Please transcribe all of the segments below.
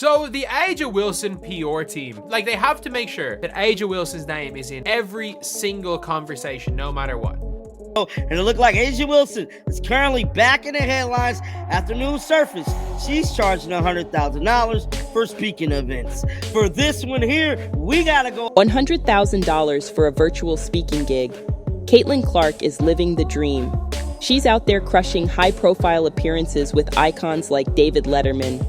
So the A'ja Wilson PR team, like, they have to make sure that A'ja Wilson's name is in every single conversation, no matter what. And it looked like A'ja Wilson is currently back in the headlines after news surfaced. She's charging $100,000 for speaking events. For this one here, we gotta go $100,000 for a virtual speaking gig. Caitlin Clark is living the dream. She's out there crushing high-profile appearances with icons like David Letterman,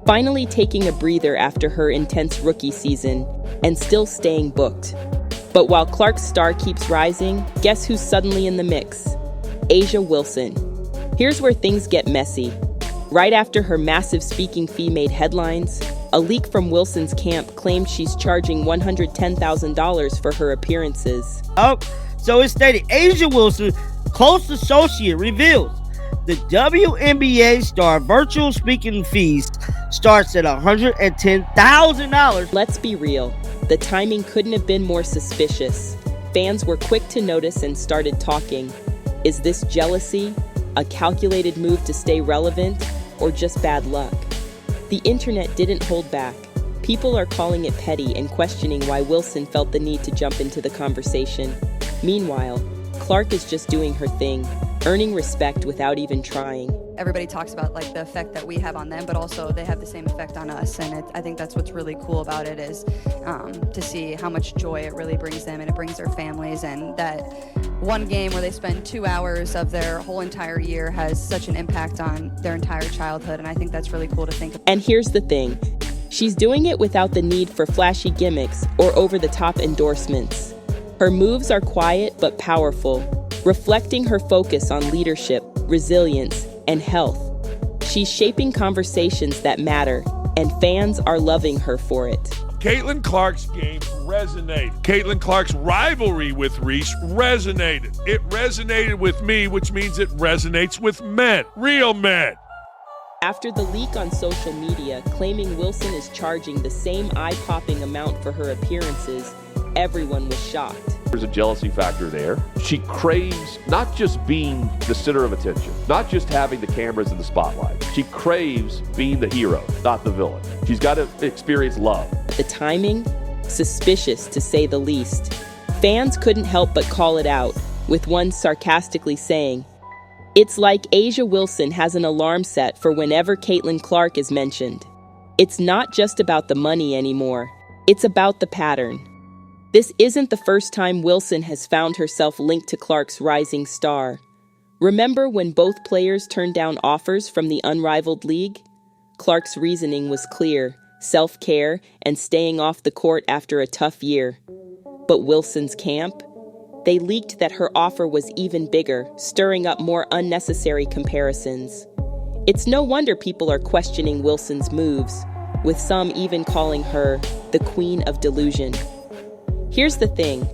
finally taking a breather after her intense rookie season, and still staying booked. But while Clark's star keeps rising, guess who's suddenly in the mix? A'ja Wilson. Here's where things get messy. Right after her massive speaking fee made headlines, a leak from Wilson's camp claimed she's charging $110,000 for her appearances. So it stated A'ja Wilson, close associate, reveals the WNBA star virtual speaking fees starts at $110,000. Let's be real. The timing couldn't have been more suspicious. Fans were quick to notice and started talking. Is this jealousy, a calculated move to stay relevant, or just bad luck? The internet didn't hold back. People are calling it petty and questioning why Wilson felt the need to jump into the conversation. Meanwhile, Clark is just doing her thing, earning respect without even trying. Everybody talks about like the effect that we have on them, but also they have the same effect on us. And I think that's what's really cool about it is to see how much joy it really brings them, and it brings their families. And that one game where they spend 2 hours of their whole entire year has such an impact on their entire childhood. And I think that's really cool to think of. And here's the thing. She's doing it without the need for flashy gimmicks or over-the-top endorsements. Her moves are quiet but powerful, reflecting her focus on leadership, resilience, and health. She's shaping conversations that matter, and fans are loving her for it. Caitlin Clark's game resonated. Caitlin Clark's rivalry with Reese resonated. It resonated with me, which means it resonates with men, real men. After the leak on social media claiming Wilson is charging the same eye-popping amount for her appearances, everyone was shocked. There's a jealousy factor there. She craves not just being the center of attention, not just having the cameras in the spotlight. She craves being the hero, not the villain. She's got to experience love. The timing? Suspicious, to say the least. Fans couldn't help but call it out, with one sarcastically saying, "It's like A'ja Wilson has an alarm set for whenever Caitlin Clark is mentioned. It's not just about the money anymore. It's about the pattern." This isn't the first time Wilson has found herself linked to Clark's rising star. Remember when both players turned down offers from the Unrivaled league? Clark's reasoning was clear: self-care and staying off the court after a tough year. But Wilson's camp? They leaked that her offer was even bigger, stirring up more unnecessary comparisons. It's no wonder people are questioning Wilson's moves, with some even calling her the Queen of Delusion. Here's the thing,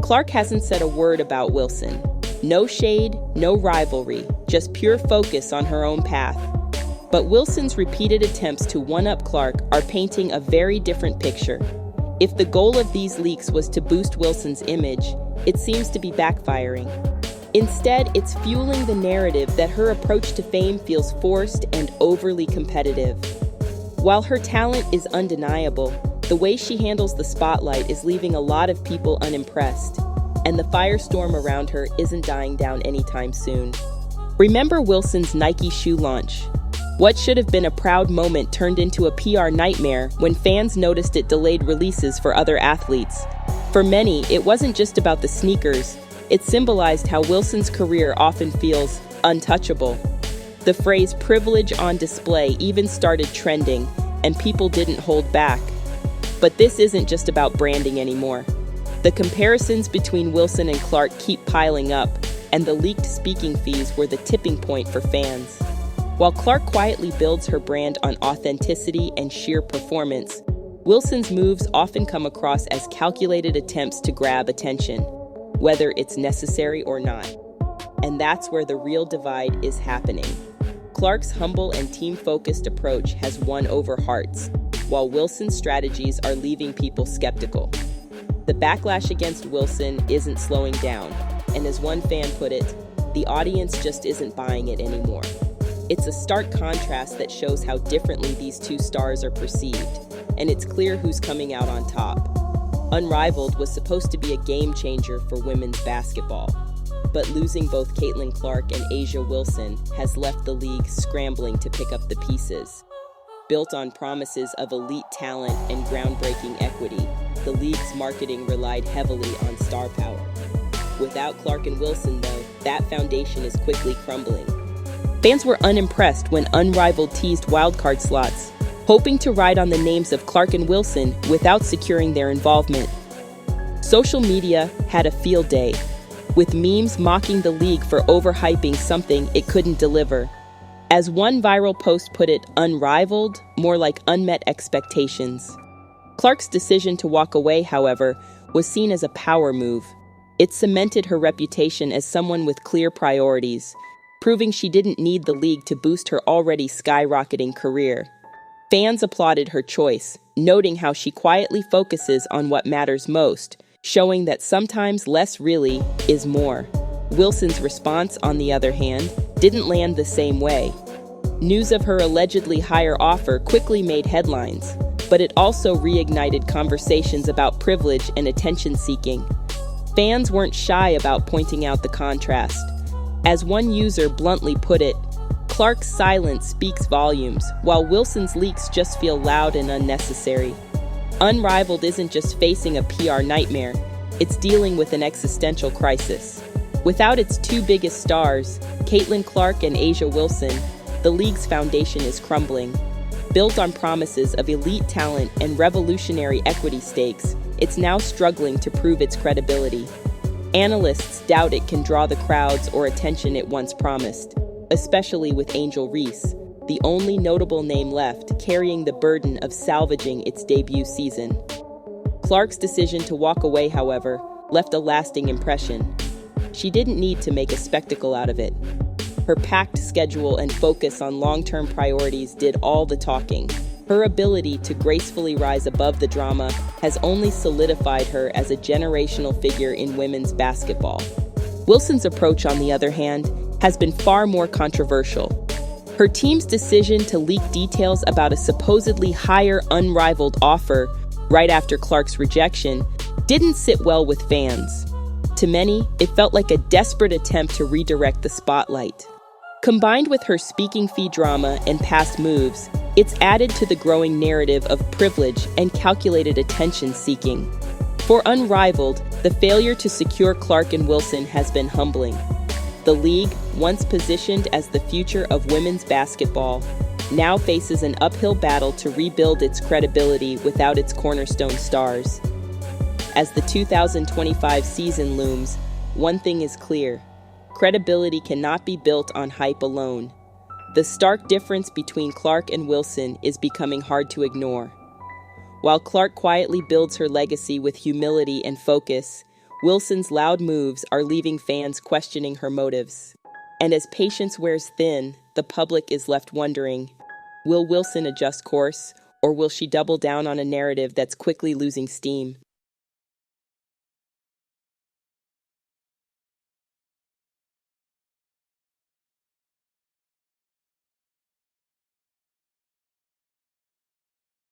Clark hasn't said a word about Wilson. No shade, no rivalry, just pure focus on her own path. But Wilson's repeated attempts to one-up Clark are painting a very different picture. If the goal of these leaks was to boost Wilson's image, it seems to be backfiring. Instead, it's fueling the narrative that her approach to fame feels forced and overly competitive. While her talent is undeniable, the way she handles the spotlight is leaving a lot of people unimpressed, and the firestorm around her isn't dying down anytime soon. Remember Wilson's Nike shoe launch? What should have been a proud moment turned into a PR nightmare when fans noticed it delayed releases for other athletes. For many, it wasn't just about the sneakers. It symbolized how Wilson's career often feels untouchable. The phrase "privilege on display" even started trending, and people didn't hold back. But this isn't just about branding anymore. The comparisons between Wilson and Clark keep piling up, and the leaked speaking fees were the tipping point for fans. While Clark quietly builds her brand on authenticity and sheer performance, Wilson's moves often come across as calculated attempts to grab attention, whether it's necessary or not. And that's where the real divide is happening. Clark's humble and team-focused approach has won over hearts, while Wilson's strategies are leaving people skeptical. The backlash against Wilson isn't slowing down, and as one fan put it, the audience just isn't buying it anymore. It's a stark contrast that shows how differently these two stars are perceived, and it's clear who's coming out on top. Unrivaled was supposed to be a game changer for women's basketball, but losing both Caitlin Clark and A'ja Wilson has left the league scrambling to pick up the pieces. Built on promises of elite talent and groundbreaking equity, the league's marketing relied heavily on star power. Without Clark and Wilson, though, that foundation is quickly crumbling. Fans were unimpressed when Unrivaled teased wildcard slots, hoping to ride on the names of Clark and Wilson without securing their involvement. Social media had a field day, with memes mocking the league for overhyping something it couldn't deliver. As one viral post put it, unrivaled, more like unmet expectations. Clark's decision to walk away, however, was seen as a power move. It cemented her reputation as someone with clear priorities, proving she didn't need the league to boost her already skyrocketing career. Fans applauded her choice, noting how she quietly focuses on what matters most, showing that sometimes less really is more. Wilson's response, on the other hand, didn't land the same way. News of her allegedly higher offer quickly made headlines, but it also reignited conversations about privilege and attention-seeking. Fans weren't shy about pointing out the contrast. As one user bluntly put it, Clark's silence speaks volumes, while Wilson's leaks just feel loud and unnecessary. Unrivaled isn't just facing a PR nightmare, it's dealing with an existential crisis. Without its two biggest stars, Caitlin Clark and A'ja Wilson, the league's foundation is crumbling. Built on promises of elite talent and revolutionary equity stakes, it's now struggling to prove its credibility. Analysts doubt it can draw the crowds or attention it once promised, especially with Angel Reese, the only notable name left carrying the burden of salvaging its debut season. Clark's decision to walk away, however, left a lasting impression. She didn't need to make a spectacle out of it. Her packed schedule and focus on long-term priorities did all the talking. Her ability to gracefully rise above the drama has only solidified her as a generational figure in women's basketball. Wilson's approach, on the other hand, has been far more controversial. Her team's decision to leak details about a supposedly higher unrivaled offer right after Clark's rejection didn't sit well with fans. To many, it felt like a desperate attempt to redirect the spotlight. Combined with her speaking fee drama and past moves, it's added to the growing narrative of privilege and calculated attention-seeking. For Unrivaled, the failure to secure Clark and Wilson has been humbling. The league, once positioned as the future of women's basketball, now faces an uphill battle to rebuild its credibility without its cornerstone stars. As the 2025 season looms, one thing is clear: credibility cannot be built on hype alone. The stark difference between Clark and Wilson is becoming hard to ignore. While Clark quietly builds her legacy with humility and focus, Wilson's loud moves are leaving fans questioning her motives. And as patience wears thin, the public is left wondering, will Wilson adjust course, or will she double down on a narrative that's quickly losing steam?